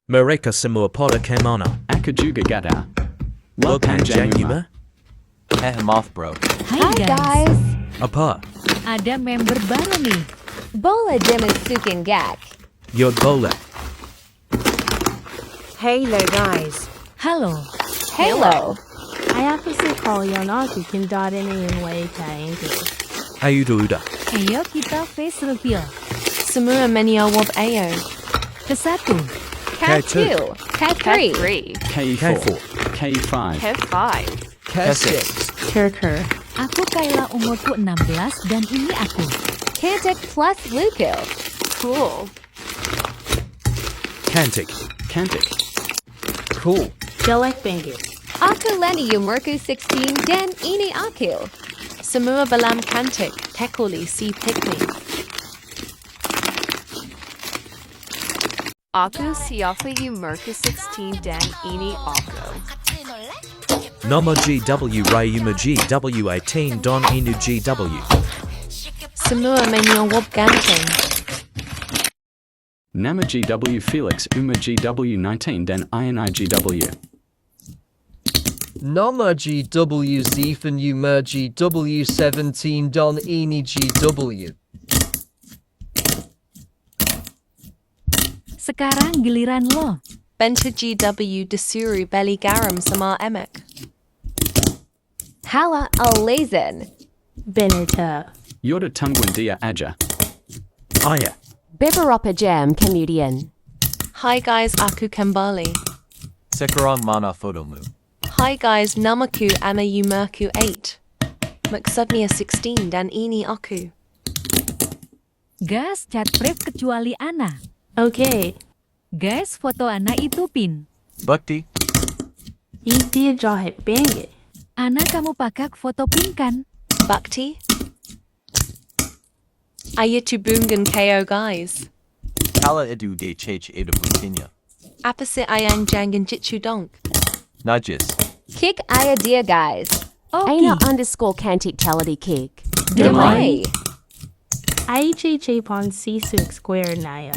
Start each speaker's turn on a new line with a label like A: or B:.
A: Mereka semua pada kemana?
B: Aku juga gata.
A: Bukan Janguma?
C: Maaf bro.
D: Hi guys.
A: Apa?
D: Ada member baru nih.
E: Bola Demasukin Gak.
A: Yo bola.
F: Hello guys.
D: Halo.
E: Halo.
G: Saya pasti kalian aku kendaraan yang kain itu.
A: Ayo udah.
D: Ayo kita face reveal.
F: Semua menjawab ayo.
D: Ke-1.
E: K2. K3.
B: K4. K5.
F: K5.
C: K6.
G: Kirker.
D: Aku Kayla, umurku 16 dan ini aku.
E: Kantic plus Luko.
F: Cool.
A: Kantik.
B: Kantik.
C: Cool.
G: Jelek Bangit.
E: Aku Lenny umurku 16 dan ini aku.
F: Semua balam cantik. Tekuli si picnic. Aku siapa umurku 16 dan ini aku.
A: Nama GW Rayuma GW18 Don Inu GW.
F: Semua menjawab ganteng.
B: Nama GW Felix Uma GW19 dan INIGW.
C: Nama GW Zephan Umer GW17 Don Eni GW.
D: Sekarang giliran lo.
F: Benta GW Desuru Belly Garam Samar Emek.
E: Hala Alazen.
G: Benita.
B: Yoda Tungwan Dia Aja.
A: Aya.
E: Bibaropa Jam Comedian.
F: Hi guys, aku kembali.
C: Sekarang mana fotomu?
F: Hi guys, namaku ama umurku 8. Maksudnya 16 dan ini aku.
D: Guys, chat brief kecuali Ana.
G: Okay.
D: Guys, foto Ana itu pin.
C: Bukti.
G: Ini jahat Bangit.
D: Ana, kamu pakai foto pin kan?
F: Bakti? Ayo tubungan KO guys.
C: Kala edu de chage edu butinya.
F: Apa si ayang jangan jitsu donk?
C: Najis.
E: Kick idea guys.
D: Oke.
E: _Kantic Tality Kick.
D: Demai.
E: Demai.
G: IGG pon C6 square naya.